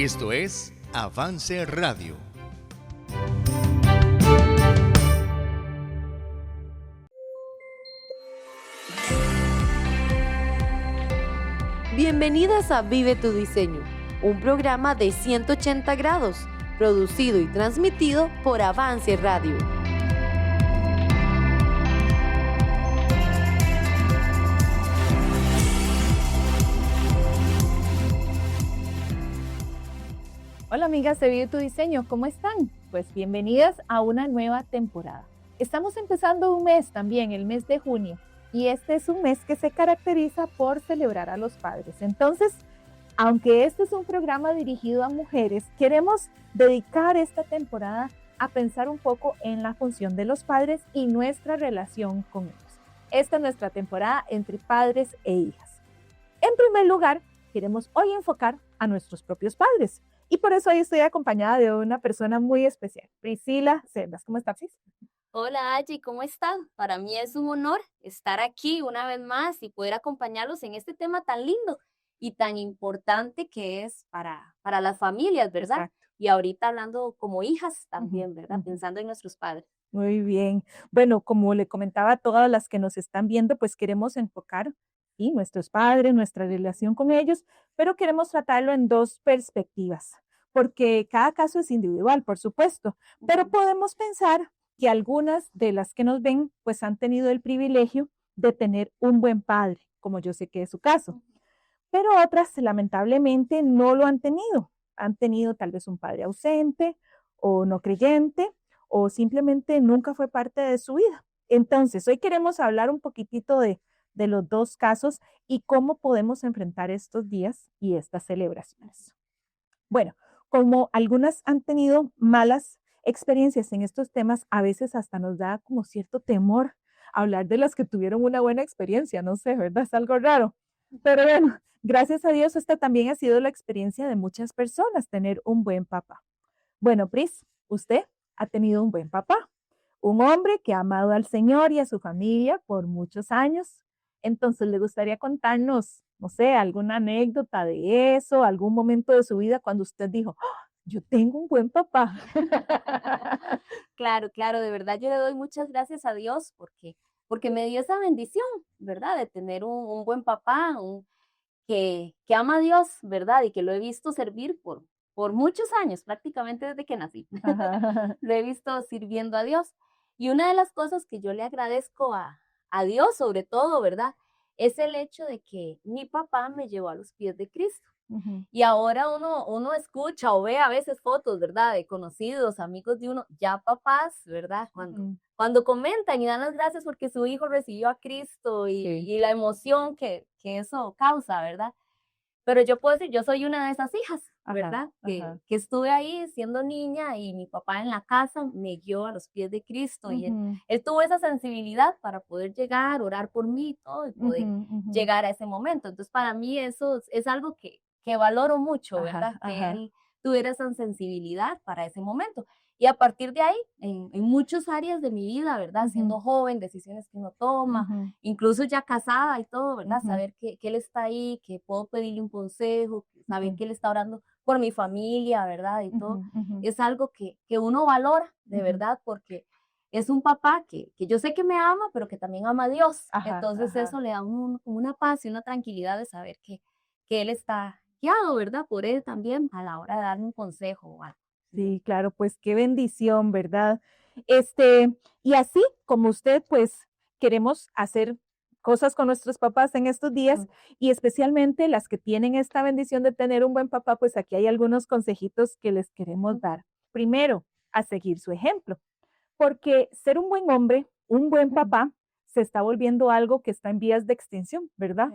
Esto es Avance Radio. Bienvenidas a Vive tu Diseño, un programa de 180 grados, producido y transmitido por Avance Radio. Hola amigas de Vive tu Diseño, ¿cómo están? Pues bienvenidas a una nueva temporada. Estamos empezando un mes también, el mes de junio, y este es un mes que se caracteriza por celebrar a los padres. Entonces, aunque este es un programa dirigido a mujeres, queremos dedicar esta temporada a pensar un poco en la función de los padres y nuestra relación con ellos. Esta es nuestra temporada entre padres e hijas. En primer lugar, queremos hoy enfocar a nuestros propios padres. Y por eso hoy estoy acompañada de una persona muy especial, Priscila Cerdas. ¿Cómo estás, Pris? Hola, Angie, ¿cómo están? Para mí es un honor estar aquí una vez más y poder acompañarlos en este tema tan lindo y tan importante que es para las familias, ¿verdad? Exacto. Y ahorita hablando como hijas también, ¿verdad? Pensando en nuestros padres. Muy bien. Bueno, como le comentaba a todas las que nos están viendo, pues queremos enfocar nuestros padres, nuestra relación con ellos, pero queremos tratarlo en dos perspectivas, porque cada caso es individual, por supuesto, pero podemos pensar que algunas de las que nos ven, pues han tenido el privilegio de tener un buen padre, como yo sé que es su caso, pero otras lamentablemente no lo han tenido tal vez un padre ausente o no creyente o simplemente nunca fue parte de su vida. Entonces, hoy queremos hablar un poquitito de los dos casos y cómo podemos enfrentar estos días y estas celebraciones. Bueno, como algunas han tenido malas experiencias en estos temas, a veces hasta nos da como cierto temor hablar de las que tuvieron una buena experiencia, no sé, ¿verdad? Es algo raro. Pero bueno, gracias a Dios, esta también ha sido la experiencia de muchas personas, tener un buen papá. Bueno, Pris, usted ha tenido un buen papá, un hombre que ha amado al Señor y a su familia por muchos años. Entonces, ¿le gustaría contarnos, no sé, alguna anécdota de eso, algún momento de su vida cuando usted dijo, ¡oh, yo tengo un buen papá! Claro, de verdad yo le doy muchas gracias a Dios porque me dio esa bendición, ¿verdad? De tener un buen papá, que ama a Dios, ¿verdad? Y que lo he visto servir por muchos años, prácticamente desde que nací. Lo he visto sirviendo a Dios. Y una de las cosas que yo le agradezco a Dios, sobre todo, ¿verdad? Es el hecho de que mi papá me llevó a los pies de Cristo. Y ahora uno escucha o ve a veces fotos, ¿verdad? De conocidos, amigos de uno, ya papás, ¿verdad? Cuando comentan y dan las gracias porque su hijo recibió a Cristo y la emoción que eso causa, ¿verdad? Pero yo puedo decir, yo soy una de esas hijas, ¿verdad? Que estuve ahí siendo niña y mi papá en la casa me guió a los pies de Cristo y él tuvo esa sensibilidad para poder llegar, orar por mí y todo y poder llegar a ese momento. Entonces, para mí eso es algo que valoro mucho, ¿verdad? Que él tuviera esa sensibilidad para ese momento. Y a partir de ahí, en muchas áreas de mi vida, ¿verdad? Siendo joven, decisiones que uno toma, incluso ya casada y todo, ¿verdad? Saber que él está ahí, que puedo pedirle un consejo, saber que él está orando por mi familia, ¿verdad? Y todo, es algo que uno valora, de verdad, porque es un papá que yo sé que me ama, pero que también ama a Dios. Entonces eso le da una paz y una tranquilidad de saber que él está guiado, ¿verdad? Por él también a la hora de darme un consejo o algo. Sí, claro, pues qué bendición, ¿verdad? Y así como usted, pues queremos hacer cosas con nuestros papás en estos días y especialmente las que tienen esta bendición de tener un buen papá, pues aquí hay algunos consejitos que les queremos dar. Primero, a seguir su ejemplo, porque ser un buen hombre, un buen papá, se está volviendo algo que está en vías de extinción, ¿verdad?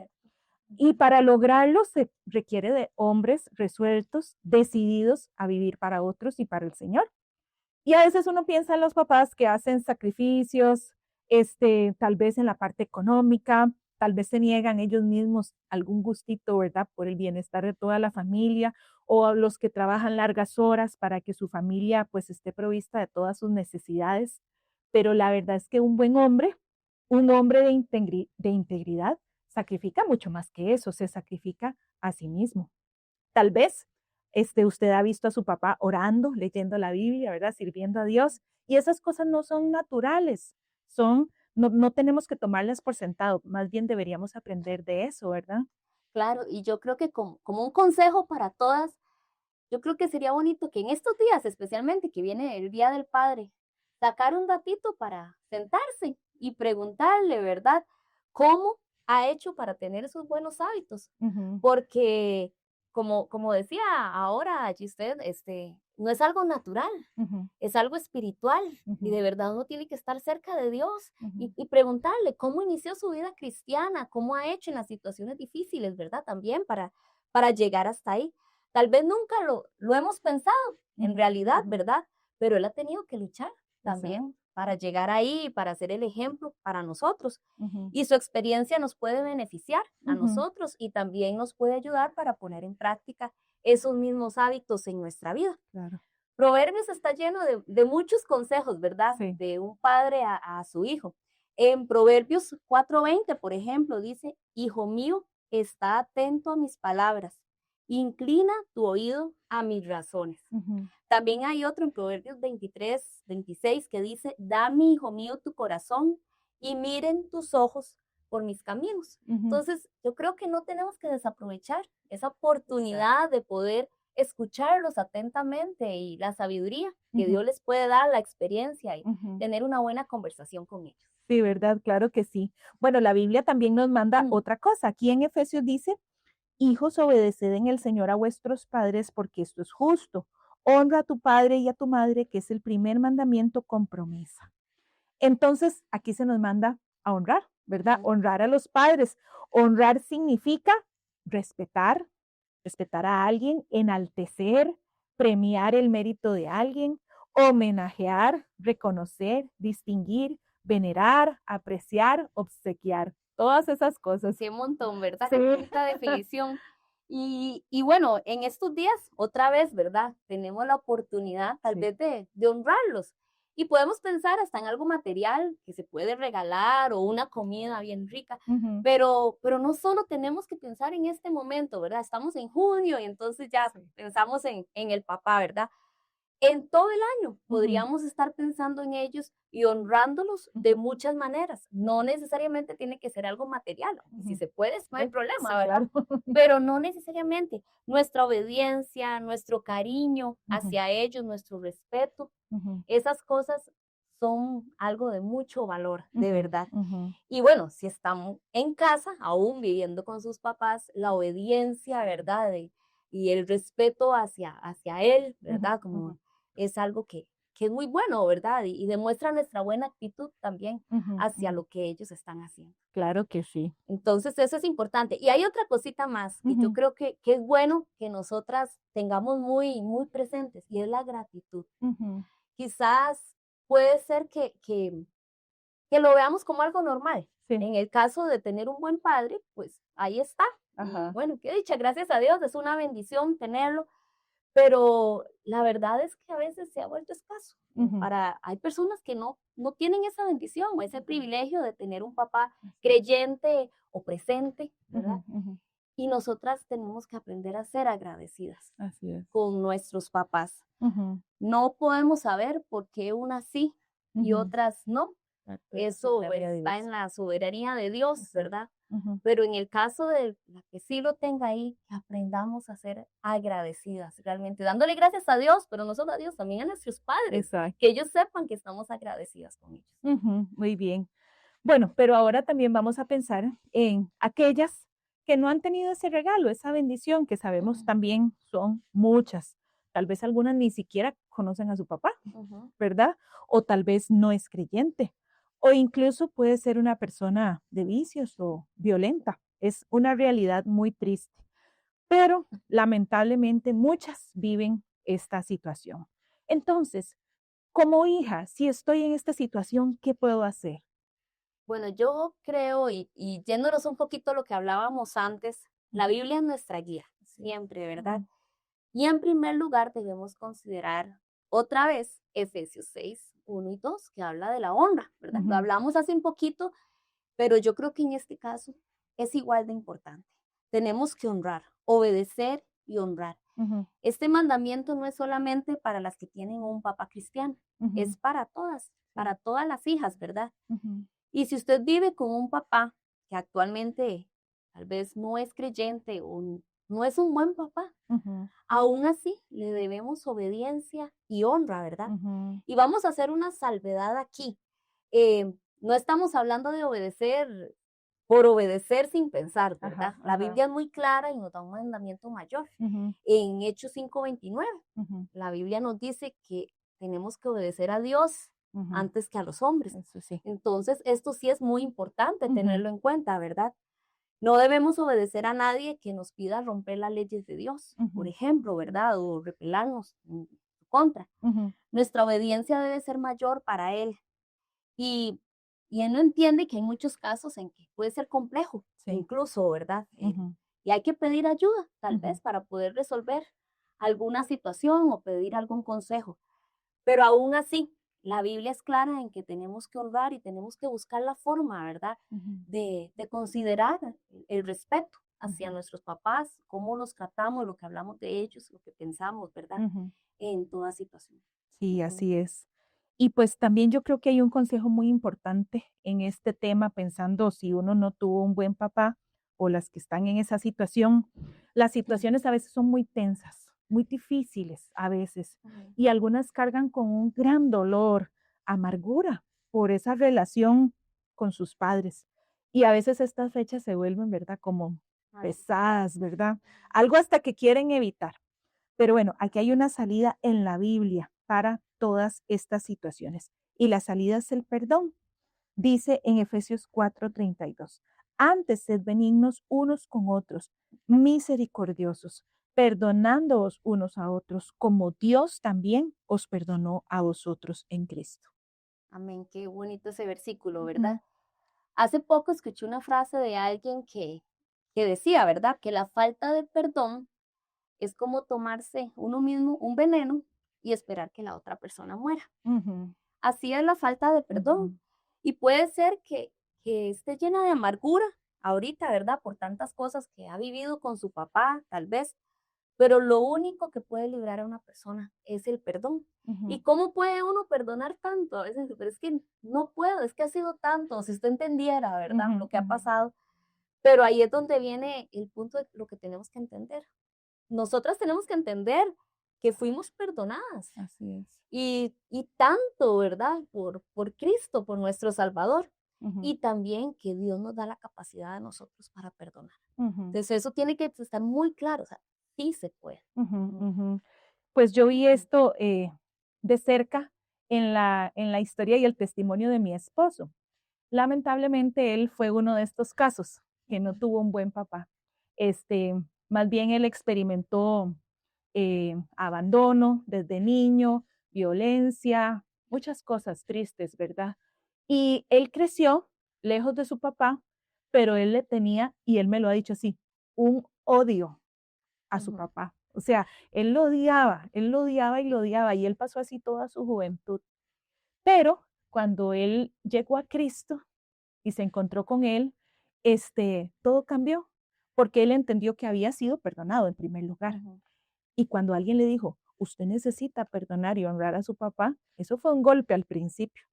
Y para lograrlo se requiere de hombres resueltos, decididos a vivir para otros y para el Señor. Y a veces uno piensa en los papás que hacen sacrificios, tal vez en la parte económica, tal vez se niegan ellos mismos algún gustito, ¿verdad? Por el bienestar de toda la familia, o los que trabajan largas horas para que su familia pues esté provista de todas sus necesidades. Pero la verdad es que un buen hombre, un hombre de integridad, sacrifica mucho más que eso, se sacrifica a sí mismo. Tal vez Usted ha visto a su papá orando, leyendo la Biblia, ¿verdad? Sirviendo a Dios. Y esas cosas no son naturales, no tenemos que tomarlas por sentado, más bien deberíamos aprender de eso, ¿verdad? Claro, y yo creo que como un consejo para todas, yo creo que sería bonito que en estos días, especialmente que viene el Día del Padre, sacar un ratito para sentarse y preguntarle, ¿verdad? ¿Cómo ha hecho para tener esos buenos hábitos? Ujú, Porque, como decía ahora allí usted, no es algo natural, ujú, es algo espiritual y ujú, de verdad uno tiene que estar cerca de Dios ujú. y preguntarle cómo inició su vida cristiana, cómo ha hecho en las situaciones difíciles, ¿verdad? También para llegar hasta ahí. Tal vez nunca lo hemos pensado en Ujú, realidad, ujú. ¿verdad? Pero él ha tenido que luchar Exacto. también para llegar ahí, para ser el ejemplo para nosotros. Ujú, Y su experiencia nos puede beneficiar a ujú, nosotros y también nos puede ayudar para poner en práctica esos mismos hábitos en nuestra vida. claro. Proverbios está lleno de muchos consejos, ¿verdad? Sí. De un padre a su hijo. En Proverbios 4:20, por ejemplo, dice, hijo mío, está atento a mis palabras, inclina tu oído a mis razones. Ujú, También hay otro en Proverbios 23:26 que dice, dame, hijo mío, tu corazón y miren tus ojos por mis caminos. ujú. Entonces, yo creo que no tenemos que desaprovechar esa Exacto. oportunidad de poder escucharlos atentamente y la sabiduría que Ujú, Dios les puede dar, la experiencia y ujú. tener una buena conversación con ellos. Sí, ¿verdad? Claro que sí. Bueno, la Biblia también nos manda Mm, otra cosa. Aquí en Efesios dice, hijos, obedeced en el Señor a vuestros padres, porque esto es justo. Honra a tu padre y a tu madre, que es el primer mandamiento con promesa. Entonces, aquí se nos manda a honrar, ¿verdad? ujú, Honrar a los padres. Honrar significa respetar, respetar a alguien, enaltecer, premiar el mérito de alguien, homenajear, reconocer, distinguir, venerar, apreciar, obsequiar. Todas esas cosas. Qué montón, ¿verdad? Sí. Qué bonita definición. Y bueno, en estos días, otra vez, ¿verdad? Tenemos la oportunidad tal Sí. vez de honrarlos. Y podemos pensar hasta en algo material que se puede regalar o una comida bien rica, Ujú. pero no solo tenemos que pensar en este momento, ¿verdad? Estamos en junio y entonces ya Sí. pensamos en el papá, ¿verdad? En todo el año Ujú, podríamos estar pensando en ellos y honrándolos de ujú, muchas maneras. No necesariamente tiene que ser algo material, aunque si ujú. se puede, no hay Sí, problema, sí, ¿verdad? claro. Pero no necesariamente. Nuestra obediencia, nuestro cariño Ujú, hacia ellos, nuestro respeto, ujú, esas cosas son algo de mucho valor, de ujú, verdad. ujú, Y bueno, si estamos en casa, aún viviendo con sus papás, la obediencia, ¿verdad? Y el respeto hacia él, ujú, ¿verdad? ujú, Como es algo que es muy bueno, ¿verdad? Y demuestra nuestra buena actitud también ujú, hacia ujú. lo que ellos están haciendo. Claro que sí. Entonces, eso es importante. Y hay otra cosita más que yo Ujú, creo que es bueno que nosotras tengamos muy, muy presentes y es la gratitud. ujú. Quizás puede ser que lo veamos como algo normal. Sí. En el caso de tener un buen padre, pues ahí está. Y Ajá. bueno, qué dicha, gracias a Dios, es una bendición tenerlo, pero la verdad es que a veces se ha vuelto escaso. Ujú, Hay personas que no tienen esa bendición o ese ujú. privilegio de tener un papá Así es. creyente o presente, ¿verdad? Ujú, ujú. Y nosotras tenemos que aprender a ser agradecidas Así es. con nuestros papás. Ujú, No podemos saber por qué unas sí y ujú. otras no. Exacto, eso Eso gloria a está Dios. en la soberanía de Dios, Exacto. ¿verdad? Ujú. Pero en el caso de la que sí lo tenga ahí, que aprendamos a ser agradecidas, realmente dándole gracias a Dios, pero no solo a Dios, también a nuestros padres, Exacto. que ellos sepan que estamos agradecidas con ellos. Ujú, muy bien. Bueno, pero ahora también vamos a pensar en aquellas que no han tenido ese regalo, esa bendición, que sabemos Ujú, también son muchas. Tal vez algunas ni siquiera conocen a su papá, ujú, ¿verdad? O tal vez no es creyente, o incluso puede ser una persona de vicios o violenta. Es una realidad muy triste, pero lamentablemente muchas viven esta situación. Entonces, como hija, si estoy en esta situación, ¿qué puedo hacer? bueno, yo creo, y yéndonos un poquito a lo que hablábamos antes, la Ujú, Biblia es nuestra guía, sí. siempre, ¿verdad? Ujú, Y en primer lugar debemos considerar otra vez Efesios 6:1 y 2 que habla de la honra, ¿verdad? Lo ujú, hablamos hace un poquito, pero yo creo que en este caso es igual de importante. Tenemos que honrar, obedecer y honrar. Ujú, Este mandamiento no es solamente para las que tienen un papá cristiano, ujú, es para todas las hijas, ¿verdad? ujú, Y si usted vive con un papá que actualmente tal vez no es creyente o no es un buen papá, ujú, aún así le debemos obediencia y honra, ¿verdad? ujú. Y vamos a hacer una salvedad aquí. No estamos hablando de obedecer por obedecer sin pensar, ¿verdad? Ajá, La ajá. Biblia es muy clara y nos da un mandamiento mayor. Ujú, En Hechos 5:29, ujú, la Biblia nos dice que tenemos que obedecer a Dios ujú. antes que a los hombres. Eso sí. Entonces, esto sí es muy importante Ujú, tenerlo en cuenta, ¿verdad? No debemos obedecer a nadie que nos pida romper las leyes de Dios, por ujú, ejemplo, ¿verdad? O rebelarnos en su contra. ujú. Nuestra obediencia debe ser mayor para Él. Y, y Él no entiende que hay muchos casos en que puede ser complejo, Sí. incluso, ¿verdad? Ujú, Y hay que pedir ayuda, tal ujú, vez, para poder resolver alguna situación o pedir algún consejo. Pero aún así, la Biblia es clara en que tenemos que honrar y tenemos que buscar la forma, ¿verdad? ujú, De considerar el respeto hacia ujú, nuestros papás, cómo los tratamos, lo que hablamos de ellos, lo que pensamos, ¿verdad? ujú. En toda situación. Sí, Ujú, así es. Y pues también yo creo que hay un consejo muy importante en este tema, pensando si uno no tuvo un buen papá o las que están en esa situación. Las ujú, situaciones a veces son muy tensas, muy difíciles a veces, ujú. y algunas cargan con un gran dolor, amargura por esa relación con sus padres. Y a veces estas fechas se vuelven, ¿verdad? Como Así. pesadas, ¿verdad? Algo hasta que quieren evitar. Pero bueno, aquí hay una salida en la Biblia para todas estas situaciones. Y la salida es el perdón. Dice en Efesios 4:32, antes sed benignos unos con otros, misericordiosos, perdonándoos unos a otros, como Dios también os perdonó a vosotros en Cristo. Amén, qué bonito ese versículo, Ujú, ¿verdad? Hace poco escuché una frase de alguien que decía, ¿verdad? Que la falta de perdón es como tomarse uno mismo un veneno y esperar que la otra persona muera. ujú, Así es la falta de perdón. ujú, Y puede ser que esté llena de amargura ahorita, ¿verdad? Por tantas cosas que ha vivido con su papá, tal vez. Pero lo único que puede librar a una persona es el perdón. ujú, ¿Y cómo puede uno perdonar tanto? A veces, pero es que no puedo, es que ha sido tanto, si usted entendiera, ¿verdad? ujú, Lo que ha ujú. pasado. Pero ahí es donde viene el punto de lo que tenemos que entender. Nosotras tenemos que entender que fuimos perdonadas Así es. y tanto, ¿verdad? Por Cristo, por nuestro Salvador. Ujú, Y también que Dios nos da la capacidad a nosotros para perdonar. ujú, Entonces eso tiene que estar muy claro, o sea, sí se puede. ujú, Ujú, ujú. Pues yo vi ujú, esto de cerca en la historia y el testimonio de mi esposo. Lamentablemente, él fue uno de estos casos que no ujú, tuvo un buen papá. Este, más bien él experimentó abandono desde niño, violencia, muchas cosas tristes, ¿verdad? Y él creció lejos de su papá, pero él le tenía, y él me lo ha dicho así, un odio a su ujú, papá. O sea, él lo odiaba y lo odiaba, y él pasó así toda su juventud. Pero cuando él llegó a Cristo y se encontró con él, todo cambió, porque él entendió que había sido perdonado en primer lugar. ujú. Y cuando alguien le dijo, usted necesita perdonar y honrar a su papá, eso fue un golpe al principio,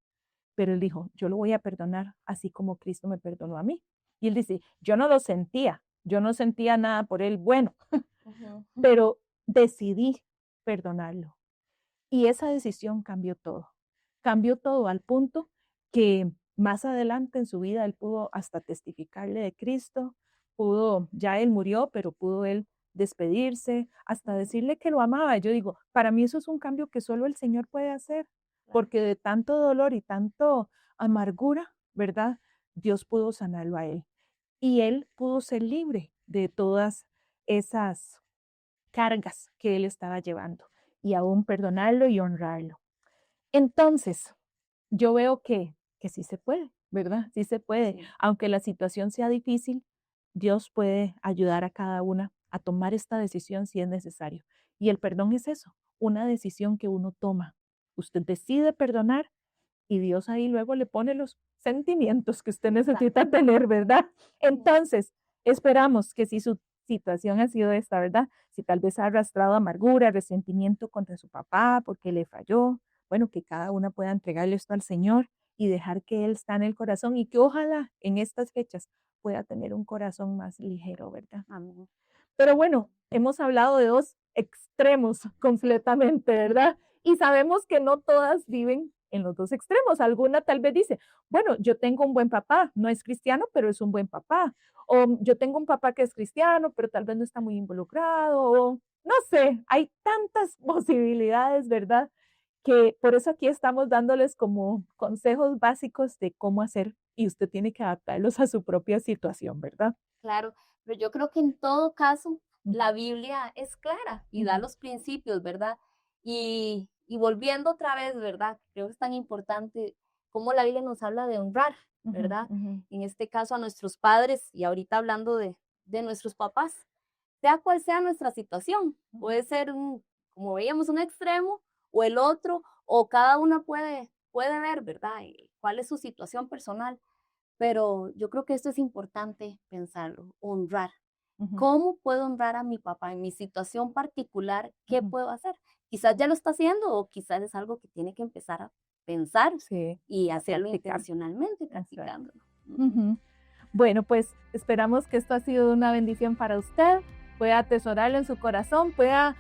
pero él dijo, yo lo voy a perdonar así como Cristo me perdonó a mí. Y él dice, yo no lo sentía, yo no sentía nada por él bueno, Ujú, pero decidí perdonarlo. Y esa decisión cambió todo al punto que más adelante en su vida él pudo hasta testificarle de Cristo, pudo, ya él murió, pero pudo él despedirse, hasta ujú, decirle que lo amaba. Yo digo, para mí eso es un cambio que solo el Señor puede hacer, claro. porque de tanto dolor y tanto amargura, ¿verdad? Dios pudo sanarlo a él y él pudo ser libre de todas esas cargas que él estaba llevando y aún perdonarlo y honrarlo. Entonces, yo veo que sí se puede, ¿verdad? Sí se puede. Sí, Aunque la situación sea difícil, Dios puede ayudar a cada una a tomar esta decisión si es necesario. Y el perdón es eso, una decisión que uno toma. Usted decide perdonar y Dios ahí luego le pone los sentimientos que usted exacto. necesita tener, ¿verdad? Ujú, Entonces, esperamos que si situación ha sido esta, ¿verdad? Si tal vez ha arrastrado amargura, resentimiento contra su papá porque le falló, bueno, que cada una pueda entregarle esto al Señor y dejar que Él está en el corazón y que ojalá en estas fechas pueda tener un corazón más ligero, ¿verdad? Amén. Pero bueno, hemos hablado de dos extremos completamente, ¿verdad? Y sabemos que no todas viven en los dos extremos. Alguna tal vez dice, bueno, yo tengo un buen papá, no es cristiano, pero es un buen papá. O yo tengo un papá que es cristiano, pero tal vez no está muy involucrado. O no sé, hay tantas posibilidades, ¿verdad? Que por eso aquí estamos dándoles como consejos básicos de cómo hacer y usted tiene que adaptarlos a su propia situación, ¿verdad? Claro, pero yo creo que en todo caso Ujú. la Biblia es clara y da Ujú. los principios, ¿verdad? Y volviendo otra vez, ¿verdad? Creo que es tan importante cómo la Biblia nos habla de honrar, Ujú, ¿verdad? ujú, En este caso a nuestros padres y ahorita hablando de nuestros papás, sea cual sea nuestra situación, puede ser como veíamos, un extremo o el otro, o cada una puede ver, ¿verdad? ¿Cuál es su situación personal? Pero yo creo que esto es importante pensarlo, honrar. ujú, ¿Cómo puedo honrar a mi papá en mi situación particular? ¿Qué ujú. puedo hacer? Quizás ya lo está haciendo o quizás es algo que tiene que empezar a pensar Sí, y hacerlo practicar. intencionalmente, Exacto. practicándolo. Ujú. Ujú. Bueno, pues esperamos que esto ha sido una bendición para usted, pueda atesorarlo en su corazón, pueda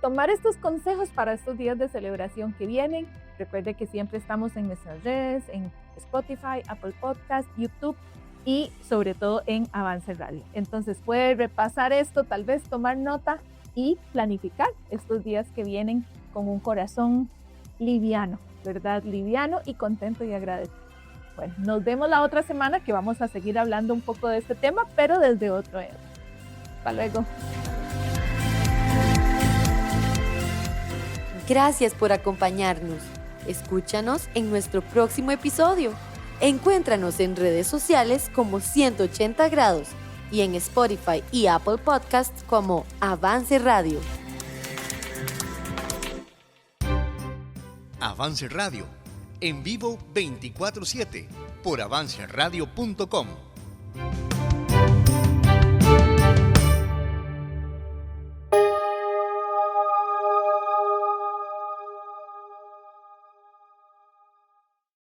tomar estos consejos para estos días de celebración que vienen. Recuerde que siempre estamos en nuestras redes, en Spotify, Apple Podcast, YouTube y sobre todo en Avance Radio. Entonces puede repasar esto, tal vez tomar nota y planificar estos días que vienen con un corazón liviano, ¿verdad? Liviano y contento y agradecido. Bueno, nos vemos la otra semana que vamos a seguir hablando un poco de este tema, pero desde otro ángulo. Hasta luego. Gracias por acompañarnos. Escúchanos en nuestro próximo episodio. Encuéntranos en redes sociales como 180 grados y en Spotify y Apple Podcasts como Avance Radio. Avance Radio, en vivo 24/7 por avanceradio.com.